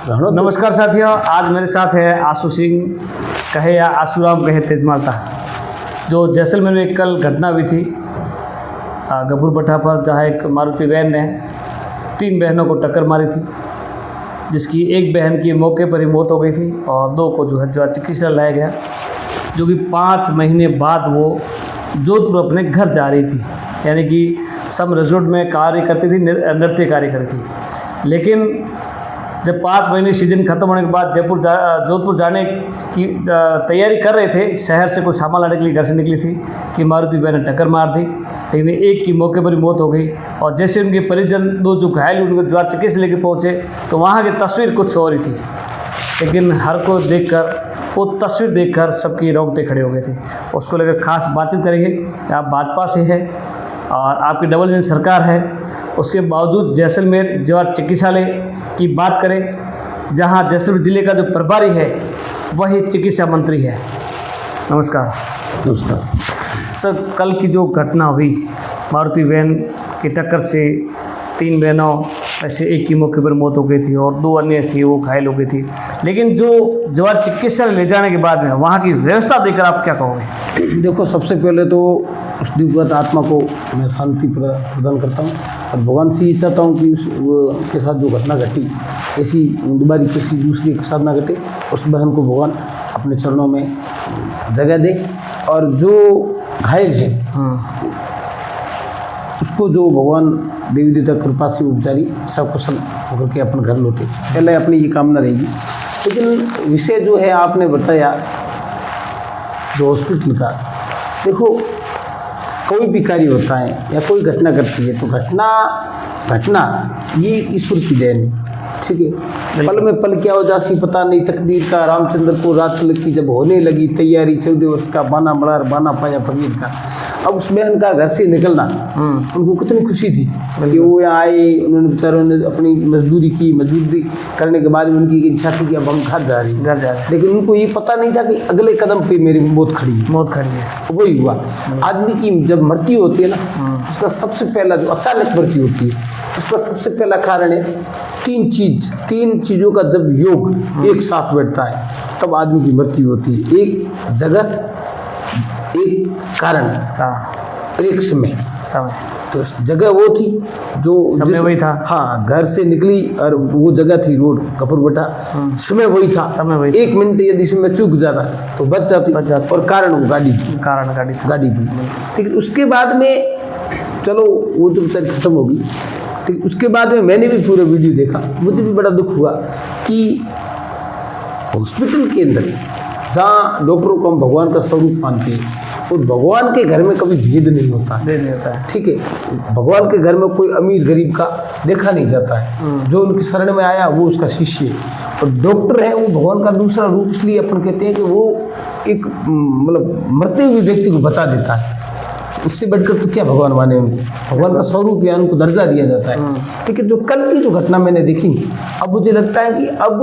नमस्कार साथियों, आज मेरे साथ है आशु सिंह कहे या आशुराम कहे तेजमाता, जो जैसलमेर में कल घटना हुई थी गफूर भट्टा पर, जहाँ एक मारुति वैन ने 3 बहनों को टक्कर मारी थी, जिसकी एक बहन की मौके पर ही मौत हो गई थी और 2 को जो है चिकित्सा लाया गया, जो कि 5 महीने बाद वो जोधपुर अपने घर जा रही थी। यानी कि सम रिजॉर्ट में कार्य करती थी, नृत्य कार्य करती थी। लेकिन जब 5 महीने सीजन खत्म होने के बाद जोधपुर जाने की तैयारी कर रहे थे, शहर से कुछ सामान लाने के लिए घर से निकली थी कि मारुति वैन ने टक्कर मार दी। लेकिन एक की मौके पर ही मौत हो गई और जैसे उनके परिजन 2 जो घायल उनको द्वार चिकित्सा लेके पहुँचे तो वहाँ की तस्वीर कुछ और ही थी। लेकिन हर को देखकर, वो तस्वीर देखकर सबकी रोंगटे खड़े हो गए थे। उसको लेकर खास बातचीत करेंगे। आप भाजपा से हैं और आपकी डबल इंजन सरकार है, उसके बावजूद जैसलमेर जवार चिकित्सालय की बात करें, जहां जैसलमेर जिले का जो प्रभारी है वही चिकित्सा मंत्री है। नमस्कार। सर, कल की जो घटना हुई मारुति वैन की टक्कर से 3 बहनों ऐसे एक की मौके पर मौत हो गई थी और 2 अन्य थी वो घायल हो गई थी। लेकिन जो जवार चिकित्सालय ले जाने के बाद में वहाँ की व्यवस्था देखकर आप क्या कहोगे? देखो, सबसे पहले तो उस दिवंगत आत्मा को मैं शांति प्रदान करता हूँ और भगवान से ये चाहता हूँ कि उसके साथ जो घटना घटी ऐसी दोबारा किसी दूसरे के साथ ना घटे। उस बहन को भगवान अपने चरणों में जगह दे और जो घायल है उसको जो भगवान देवी देवता कृपा से उपचारी सब कुशल होकर के अपने घर लौटे, पहले अपनी ये कामना रहेगी। लेकिन विषय जो है आपने बताया जो हॉस्पिटल का, देखो कोई भी कार्य होता है या कोई घटना घटती है तो घटना ये ईश्वर की देन है, ठीक है। पल में पल क्या हो जासी पता नहीं, तकदीर का। रामचंद्र को रात की जब होने लगी तैयारी, 14 वर्ष का बाना मड़ार बाना पाया फकीर का। अब उस बहन का घर से निकलना उनको कितनी खुशी थी कि वो यहाँ आए, उन्होंने बेचारों ने अपनी मजदूरी की, मजदूरी करने के बाद उनकी इच्छा थी कि अब हम घर जा रहे। लेकिन उनको ये पता नहीं था कि अगले कदम पे मेरी मौत खड़ी है। वही हुआ। आदमी की जब मृत्यु होती है ना, उसका सबसे पहला जो अचानक मृत्यु होती है उसका सबसे पहला कारण है 3 चीज़ों का जब योग एक साथ बैठता है तब आदमी की मृत्यु होती है। एक जगह, एक कारण और एक समय। तो जगह वो थी जो समय वही था। हाँ, घर से निकली और वो जगह थी रोड गफूर भट्टा। समय वही था। 1 मिनट यदि समय चूक जाता तो बच जाती और कारण वो गाड़ी भी। ठीक है। उसके बाद में चलो वो तो बेचारी खत्म होगी। ठीक, उसके बाद में मैंने भी पूरा वीडियो देखा, मुझे भी बड़ा दुख हुआ कि हॉस्पिटल के अंदर जहाँ डॉक्टरों को हम भगवान का स्वरूप मानते हैं और भगवान के घर में कभी भेद नहीं होता है। ठीक है। भगवान के घर में कोई अमीर गरीब का देखा नहीं जाता है। जो उनकी शरण में आया वो उसका शिष्य है और डॉक्टर है वो भगवान का दूसरा रूप। इसलिए अपन कहते हैं कि वो एक मतलब मरते हुए व्यक्ति को बचा देता है। उससे बढ़कर तो क्या भगवान माने उनको, भगवान का स्वरूप या उनको दर्जा दिया जाता है। लेकिन जो कल की जो घटना मैंने देखी, अब मुझे लगता है कि अब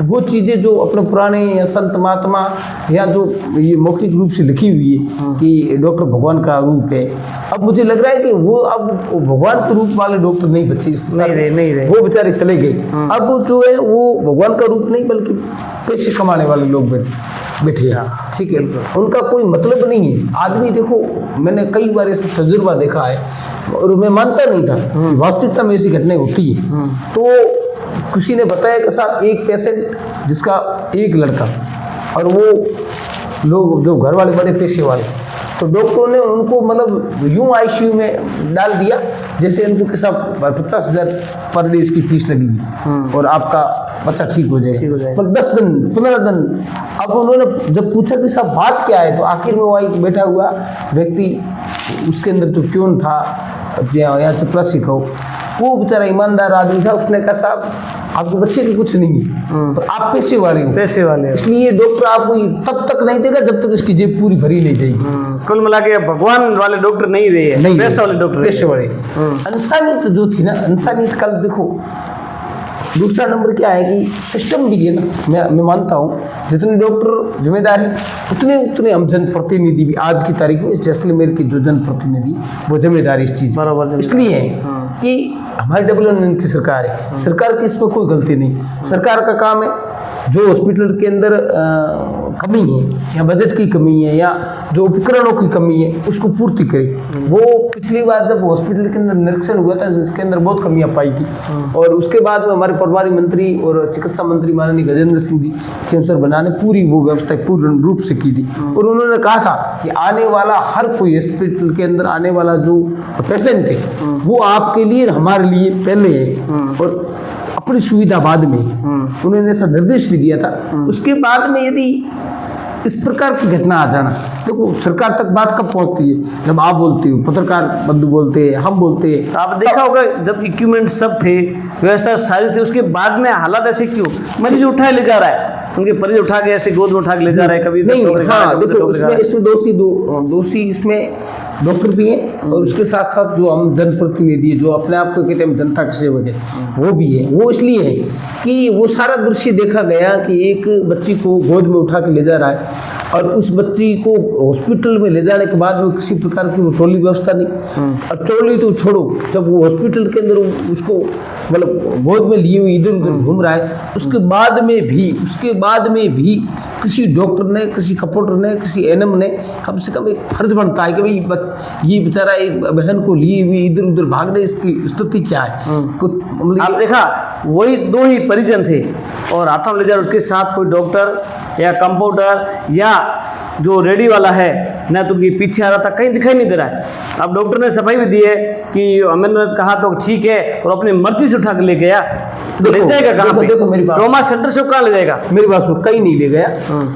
वो चीज़ें जो अपने पुराने या संत महात्मा या जो ये मौखिक रूप से लिखी हुई है कि डॉक्टर भगवान का रूप है, अब मुझे लग रहा है कि वो अब भगवान के रूप वाले डॉक्टर नहीं बचे, नहीं रहे। वो बेचारे चले गए। अब जो है वो भगवान का रूप नहीं बल्कि पैसे कमाने वाले लोग बैठे। ठीक है। उनका कोई मतलब नहीं है। आदमी देखो, मैंने कई बार ऐसा तजुर्बा देखा है और मैं मानता नहीं था, वास्तविकता में ऐसी घटनाएं होती है। तो किसी ने बताया कि साहब एक पेशेंट जिसका एक लड़का और वो लोग जो घर वाले बड़े पैसे वाले, तो डॉक्टरों ने उनको मतलब यूं आईसीयू में डाल दिया जैसे उनको के साथ 50,000 पर डे इसकी फीस लगी और आपका बच्चा ठीक हो जाएगा। पर 10 दिन 15 दिन। अब उन्होंने जब पूछा कि साहब बात क्या है, तो आखिर में वो एक बैठा हुआ व्यक्ति, उसके अंदर जो क्यों था या चपरासी कहो, वो बेचारा ईमानदार आदमी था। उसने कहा साहब आपके बच्चे की कुछ नहीं है, तो आप पैसे वाले हो, इसलिए डॉक्टर आपको तब तक नहीं देगा जब तक इसकी जेब पूरी भरी नहीं जाएगी। कुल मिला के भगवान वाले डॉक्टर नहीं रहे, पैसे वाले डॉक्टर, पैसे वाले। इंसानियत जो थी ना, इंसानियत कल देखो। दूसरा नंबर क्या है कि सिस्टम भी है ना, मैं मानता हूँ जितने डॉक्टर जिम्मेदार हैं उतने हम जनप्रतिनिधि भी आज की तारीख में जैसलमेर के जो जनप्रतिनिधि वो जिम्मेदार इस चीज़ बराबर। इसलिए है कि हमारी डेवलपमेंट की सरकार है, सरकार की इसमें कोई गलती नहीं। सरकार का काम है जो हॉस्पिटल के अंदर कमी है या बजट की कमी है या जो उपकरणों की कमी है उसको पूर्ति करे। वो पिछली बार जब हॉस्पिटल के अंदर निरीक्षण हुआ था जिसके अंदर बहुत कमियां पाई थी, और उसके बाद में हमारे प्रभारी मंत्री और चिकित्सा मंत्री माननीय गजेंद्र सिंह जी खेमसर बना ने पूरी वो व्यवस्था पूर्ण रूप से की थी, और उन्होंने कहा था कि आने वाला हर कोई हॉस्पिटल के अंदर आने वाला जो पेशेंट है वो आपके लिए हमारे लिए पहले है और अपनी सुविधा बाद में। उन्होंने ऐसा निर्देश भी दिया था। उसके बाद में यदि इस प्रकार की घटना आ जाना, देखो सरकार तक बात कब पहुंचती है, जब आप बोलते हो, पत्रकार बंधु बोलते हैं, हम बोलते हैं। आप देखा होगा जब इक्विपमेंट सब थे, व्यवस्था सारी थी, उसके बाद में हालात ऐसे क्यों, मरीज उठाए ले जा रहा है, उनके परिजन उठा के ऐसे गोद में उठा के ले जा रहा है, कभी नहीं। हाँ देखो इसमें दोषी इसमें डॉक्टर भी हैं और उसके साथ साथ जो हम जनप्रतिनिधि जो अपने आप को कहते हैं जनता के सेवक है वो भी है। वो इसलिए है कि वो सारा दृश्य देखा गया कि एक बच्ची को गोद में उठा के ले जा रहा है और उस बच्ची को हॉस्पिटल में ले जाने के बाद में किसी प्रकार की वो ट्रॉली व्यवस्था नहीं। और ट्रॉली तो छोड़ो, जब वो हॉस्पिटल के अंदर उसको मतलब गोद में लिए हुए इधर उधर घूम रहा है, उसके बाद में भी किसी डॉक्टर ने, किसी कंपाउंडर ने, किसी एनएम ने कम से कम एक फर्ज बनता है कि भाई ये बेचारा एक बहन को लिए हुए इधर उधर भागने, इसकी स्थिति क्या है। आप देखा वही दो ही परिजन थे और हाथों में ले जा, उसके साथ कोई डॉक्टर या कंपाउंडर या जो रेडी वाला है न तो उनके पीछे आ रहा था, कहीं दिखाई नहीं दे रहा है। अब डॉक्टर ने सफाई भी दी है कि मैंने कहा तो ठीक है, और अपनी मर्जी से उठा के ले गया, तो ले जाएगा कहाँ पे? देखो मेरी बात, ट्रॉमा सेंटर से कहाँ ले जाएगा? मेरी बात सुनो, कहीं नहीं ले गया।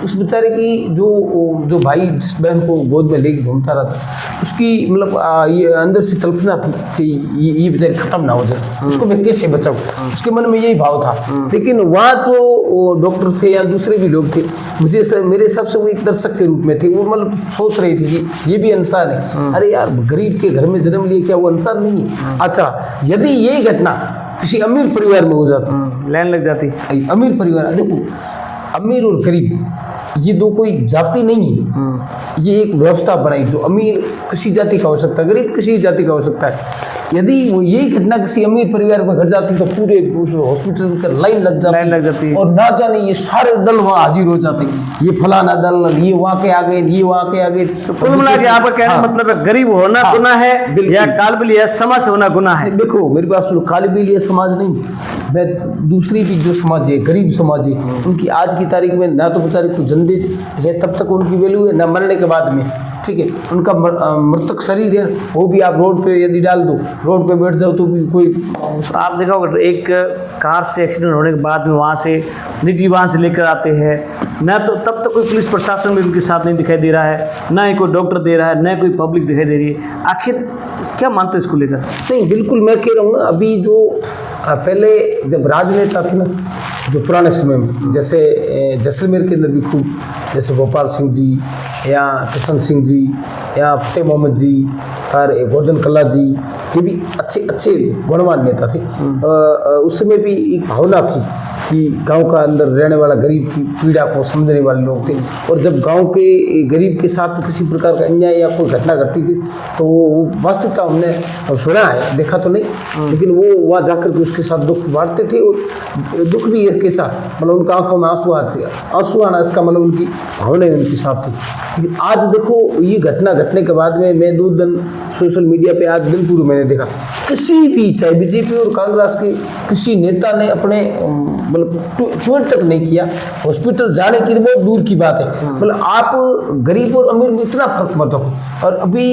उस बेचारे की जो भाई जिस बहन को गोद में लेके घूमता रहा था उसकी मतलब ये अंदर से कल्पना थी कि ये बेचारे खत्म ना हो जाए, उसको मैं कैसे बचाऊँ, उसके मन में यही भाव था। लेकिन वहाँ जो डॉक्टर थे या दूसरे भी लोग थे, मेरे हिसाब से वो एक दर्शक के रूप में थे। वो मतलब सोच रही थी कि ये भी इंसान है, अरे यार गरीब के घर में जन्म लिए, क्या वो इंसान नहीं है? अच्छा, यदि यही घटना किसी अमीर परिवार में हो जाता, लाइन लग जाती। अमीर परिवार, देखो अमीर और गरीब ये दो कोई जाति नहीं है, ये एक व्यवस्था बनाई। जो अमीर किसी जाति का हो सकता है, गरीब किसी जाति का हो सकता है। यदि वो यही घटना किसी अमीर परिवार में घट जाती तो पूरे हॉस्पिटल का लाइन लग जाती और ना जाने ये सारे दल वहाँ हाजिर हो जाते, ये फलाना दल, ये वहाँ के आ गए, ये वहाँ के आ गए। तो कुल मिला के आपका कहने का मतलब है गरीब होना गुनाह है या कालबिल या समाज से होना गुनाह है? देखो मेरी बात सुनो, कालबिल या समाज नहीं, मैं दूसरी भी जो समाज है, गरीब समाज है, उनकी आज की तारीख में ना तो बेचारे को जिंदे है तब तक उनकी वैल्यू है, ना मरने के बाद में। ठीक है, उनका मृतक शरीर है वो भी आप रोड पे यदि डाल दो, रोड पे बैठ जाओ तो भी कोई। आप देखा होगा एक कार से एक्सीडेंट होने के बाद में वहाँ से निजी वाहन से लेकर आते हैं, न तो तब तक कोई पुलिस प्रशासन भी उनके साथ नहीं दिखाई दे रहा है, ना ही कोई डॉक्टर दे रहा है, न कोई पब्लिक दिखाई दे रही है। आखिर क्या मानते हो इसको लेकर? नहीं बिल्कुल, मैं कह रहा हूँ ना, अभी जो पहले जब राजनेता थे ना, जो पुराने समय में, जैसे जैसलमेर के अंदर भी खूब, जैसे गोपाल सिंह जी या किशन सिंह जी या फतेह मोहम्मद जी और गोवर्धन कल्ला जी, ये भी अच्छे गुणवान नेता थे। उस समय भी एक भावना थी कि गांव का अंदर रहने वाला गरीब की पीड़ा को समझने वाले लोग थे, और जब गांव के गरीब के साथ किसी प्रकार का अन्याय या कोई घटना घटती थी तो वो वास्तविकता हमने सुना है, देखा तो नहीं, लेकिन वो वहाँ जाकर के उसके साथ दुख बांटते थे। और दुख भी कैसा, मतलब उनका आंखों में आंसू आना, इसका मतलब उनकी भावनाएं उनके साथ थी। लेकिन आज देखो ये घटना घटने के बाद में मैं 2 दिन सोशल मीडिया पे आज दिन पूर्व मैंने देखा, किसी भी चाहे बीजेपी और कांग्रेस के किसी नेता ने अपने मतलब ट्वीट तक नहीं किया। हॉस्पिटल जाने की बहुत दूर की बात है, मतलब आप गरीब और अमीर में इतना फर्क मत रखो। और अभी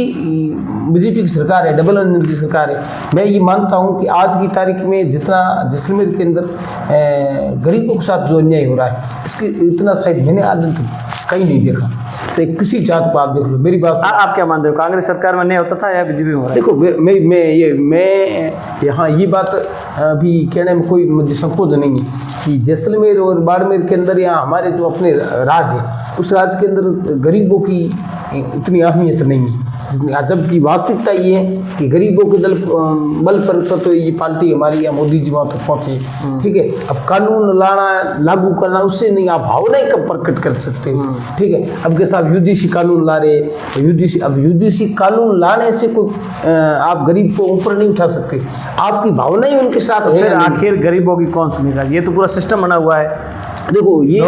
बीजेपी की सरकार है, डबल इंजन की सरकार है, मैं ये मानता हूँ कि आज की तारीख में जितना जैसलमेर के अंदर गरीबों के साथ जो अन्याय हो रहा है, इसके इतना शायद मैंने आज कहीं नहीं देखा। तो किसी जात को आप देख लो, मेरी बात आप क्या मानते हो, कांग्रेस सरकार में नहीं होता था या बीजेपी में हो रहा है? देखो मैं यहाँ ये बात अभी कहने में कोई मुझे संकोच नहीं है कि जैसलमेर और बाड़मेर के अंदर या हमारे जो अपने राज्य है, उस राज्य के अंदर गरीबों की इतनी अहमियत नहीं है। जबकि वास्तविकता ये है कि गरीबों के बल पर तो ये पार्टी हमारी या मोदी जी वहाँ तक पहुँचे, ठीक है। अब कानून लाना, लागू करना, उससे नहीं आप भावना ही कब प्रकट कर सकते, ठीक है। अब के साथ यूजीसी कानून ला रहे, यूजीसी कानून लाने से कोई आप गरीब को ऊपर नहीं उठा सकते, आपकी भावना ही उनके साथ है। आखिर गरीबों की कौन सुनेगा? ये तो पूरा सिस्टम बना हुआ है। देखो ये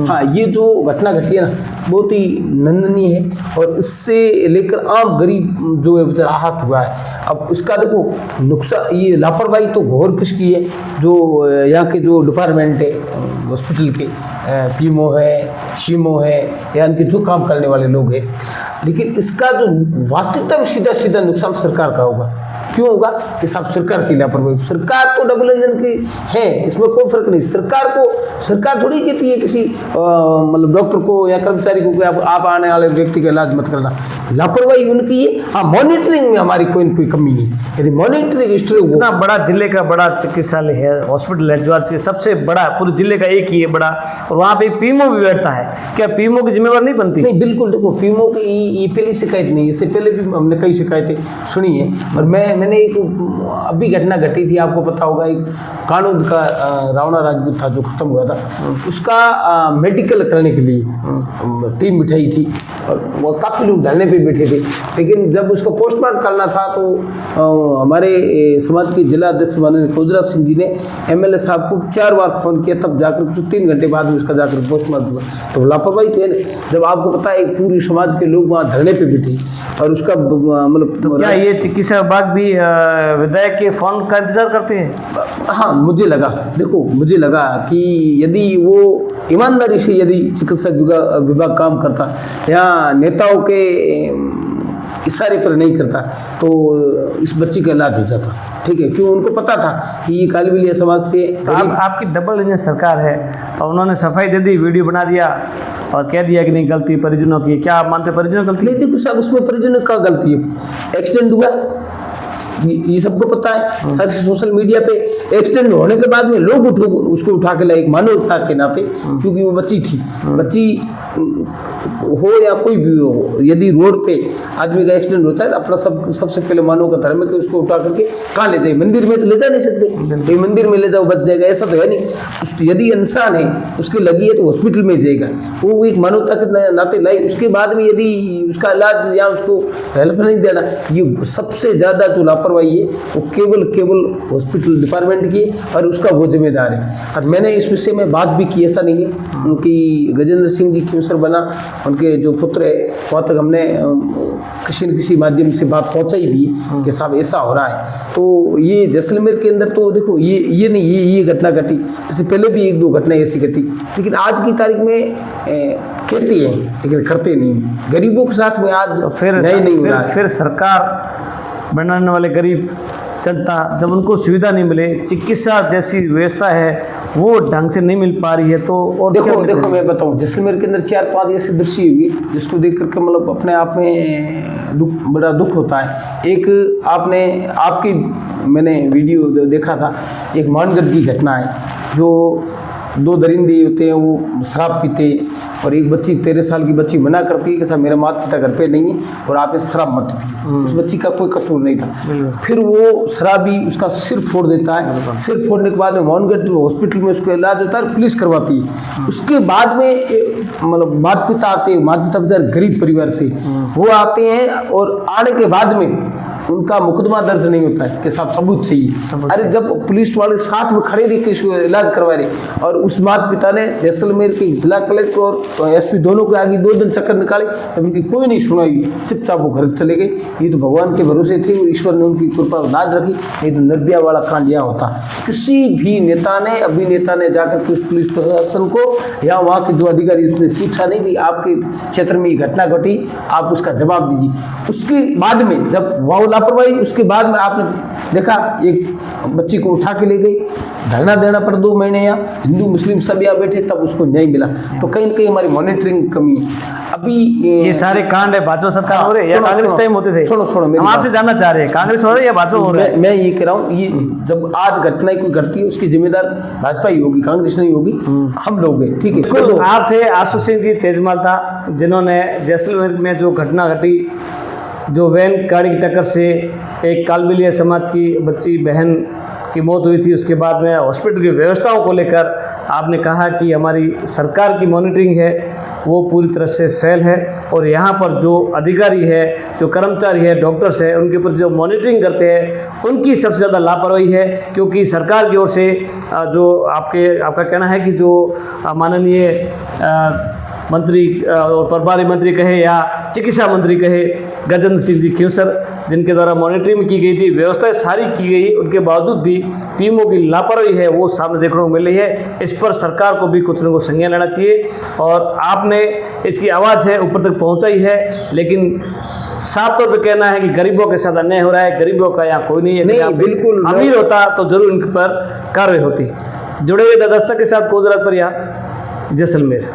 हाँ, ये जो घटना घटी है ना, बहुत ही निंदनीय है और इससे लेकर आम गरीब जो है बेचारा आहत हुआ है। अब उसका देखो नुकसान, ये लापरवाही तो घोर किसकी है, जो यहाँ के जो डिपार्टमेंट है हॉस्पिटल के, पीएमओ है, सीएमओ है, या इनके जो काम करने वाले लोग हैं। लेकिन इसका जो वास्तविकता में सीधा सीधा नुकसान सरकार का होगा। क्यों होगा? कि सब सरकार की लापरवाही। सरकार तो डबल इंजन की है, इसमें कोई फर्क नहीं। सरकार थोड़ी कहती है किसी मतलब डॉक्टर को या कर्मचारी को कि आप आने वाले व्यक्ति का इलाज मत करना। लापरवाही उनकी है। हाँ, मॉनिटरिंग में हमारी कोई न कोई कमी नहीं। यदि मॉनिटरिंग इतना बड़ा जिले का बड़ा चिकित्सालय है, हॉस्पिटल है, जो सबसे बड़ा पूरे जिले का एक ही है बड़ा, और वहाँ पे पीएमओ भी बैठता है, क्या पीएमओ की जिम्मेवार नहीं बनती? नहीं, बिल्कुल। देखो पीएमओ की ये पहली शिकायत नहीं, इससे पहले भी हमने कई शिकायतें सुनी है। और मैंने एक अभी घटना घटी थी, आपको पता होगा, एक कानून का रावणा राजपूत था जो खत्म हुआ था, उसका मेडिकल करने के लिए टीम बिठाई थी और वो काफ़ी लोग धरने पे बैठे थे। लेकिन जब उसको पोस्टमार्टम करना था तो हमारे समाज के जिला अध्यक्ष माननीय खोजराज सिंह जी ने एमएलए साहब को 4 बार फ़ोन किया, तब जाकर उसको 3 घंटे बाद में उसका जाकर पोस्टमार्टम हुआ। तो लापरवाही तो है ना, जब आपको पता है एक पूरी समाज के लोग वहाँ धरने पे बैठे और उसका मतलब। तो क्या ये चिकित्सा विभाग भी विधायक के फोन का इंतजार करते हैं? हाँ, मुझे लगा कि यदि वो ईमानदारी से यदि चिकित्सा विभाग काम करता या नेताओं के इशारे पर नहीं करता तो इस बच्ची का इलाज हो जाता, ठीक है। क्यों? उनको पता था कि ये कालबिलिया समाज से। तो आपकी डबल इंजन सरकार है और उन्होंने सफाई दे दी, वीडियो बना दिया और कह दिया कि नहीं गलती परिजनों की। क्या आप मानते परिजनों की गलती? नहीं, देखो साहब, उसमें परिजनों का गलती है। एक्सीडेंट हुआ, ये सबको पता है। हर सोशल मीडिया पे एक्सीडेंट होने के बाद में लोग उसको उठा के लाए एक मानवता के नाते, क्योंकि वो बच्ची थी। बच्ची हो या कोई भी हो, यदि रोड पे आदमी का एक्सीडेंट होता है तो अपना सबसे पहले मानव का धर्म है कि उसको उठा करके कहाँ ले जाए? मंदिर में तो ले जा नहीं सकते, मंदिर में ले जाओ बच जाएगा, ऐसा तो है नहीं। यदि इंसान है उसकी लगी है तो हॉस्पिटल में जाएगा, वो एक मानवता के नाते लाई। उसके बाद में यदि उसका इलाज या उसको हेल्प नहीं देना, ये सबसे ज़्यादा जो लापरवाही है वो केवल हॉस्पिटल डिपार्टमेंट की और उसका वो जिम्मेदार है। और मैंने इस विषय में बात भी की, ऐसा नहीं है। उनकी गजेंद्र सिंह जी कैंसर बना, उनके जो पुत्र है, वहाँ तक हमने किसी न किसी माध्यम से बात पहुँचाई भी कि साहब ऐसा हो रहा है। तो ये जैसलमेर के अंदर तो देखो ये नहीं, ये घटना घटी, इससे पहले भी 1-2 घटनाएं ऐसी घटी, लेकिन आज की तारीख में कहते हैं लेकिन करते नहीं। गरीबों के साथ में आज तो फिर सरकार बनाने वाले गरीब जनता, जब उनको सुविधा नहीं मिले, चिकित्सा जैसी व्यवस्था है वो ढंग से नहीं मिल पा रही है, तो और देखो मैं बताऊं, जैसलमेर के अंदर 4-5 ऐसे दृश्य हुई जिसको देख करके मतलब अपने आप में बड़ा दुख होता है। एक आपकी मैंने वीडियो देखा था, एक मानगढ़ की घटना है, जो 2 दरिंदे होते हैं, वो शराब पीते और एक बच्ची 13 साल की बच्ची मना करती है कि साहब मेरा माता पिता घर पे नहीं है और आप शराब मत पिए। उस बच्ची का कोई कसूर नहीं था। फिर वो शराबी उसका सिर फोड़ देता है। सिर फोड़ने के बाद में मानगढ़ हॉस्पिटल में उसका इलाज होता है, पुलिस करवाती है। उसके बाद में मतलब माता पिता आते हैं, माता पिता बेचारे गरीब परिवार से वो आते हैं और आने के बाद में उनका मुकदमा दर्ज नहीं होता है कि साहब सबूत चाहिए। अरे जब पुलिस वाले साथ में खड़े रहे के इसको इलाज करवा रहे और उस माता पिता ने जैसलमेर के जिला कलेक्टर और एसपी दोनों के आगे 2 दिन चक्कर निकाले, तब उनकी कोई नहीं सुनाई, चुपचाप वो घर चले गए। ये तो भगवान के भरोसे थे और ईश्वर ने उनकी कृपा नाज रखी, नहीं तो निर्भया वाला कांड यहाँ होता। किसी भी नेता ने अभिनेता ने जाकर के उस पुलिस प्रशासन को या वहाँ के जो अधिकारी उसने पूछा नहीं कि आपके क्षेत्र में ये घटना घटी, आप उसका जवाब दीजिए। उसके बाद में जब वह लापरवाही, उसके बाद में आपने देखा एक बच्ची को उठा के ले गई, धरना देना पड़ा 2 महीने, या हिंदू मुस्लिम सब यहाँ बैठे, तब उसको न्याय मिला। तो कहीं न कहीं हमारी मॉनिटरिंग कमी है। अभी ये सारे कांड है भाजपा सरकार हो रहे या कांग्रेस टाइम होते थे? सुनो हम आपसे जानना चाह रहे हैं, कांग्रेस हो रही है या भाजपा हो रहा है? मैं ये कह रहा हूँ, ये जब आज घटना कोई घटती है उसकी जिम्मेदार भाजपा ही होगी, कांग्रेस नहीं होगी, हम लोग हैं, ठीक है। आप थे आशु सिंह जी तेजमाल था, जिन्होंने जैसलमेर में जो घटना घटी जो वैन गाड़ी की टक्कर से एक कालबेलिया समाज की बच्ची बहन की मौत हुई थी, उसके बाद में हॉस्पिटल की व्यवस्थाओं को लेकर आपने कहा कि हमारी सरकार की मॉनिटरिंग है वो पूरी तरह से फेल है, और यहाँ पर जो अधिकारी है, जो कर्मचारी है, डॉक्टर्स है, उनके ऊपर जो मॉनिटरिंग करते हैं उनकी सबसे ज़्यादा लापरवाही है। क्योंकि सरकार की ओर से जो आपका कहना है कि जो माननीय मंत्री और प्रभारी मंत्री कहे या चिकित्सा मंत्री कहे गजेंद्र सिंह जी खेवसर, जिनके द्वारा मॉनिटरिंग की गई थी, व्यवस्थाएं सारी की गई, उनके बावजूद भी पीएमओ की लापरवाही है वो सामने देखने को मिल रही है। इस पर सरकार को भी कुछ न कुछ संज्ञान लेना चाहिए, और आपने इसकी आवाज़ है ऊपर तक पहुंचाई है, लेकिन साफ तौर पे कहना है कि गरीबों के साथ अन्याय हो रहा है। गरीबों का यहाँ कोई नहीं है। नहीं, बिल्कुल अमीर होता तो जरूर इनके पर कार्रवाई होती। जुड़े हुए दस्तक के साथ कोजरात पर, यहाँ जैसलमेर।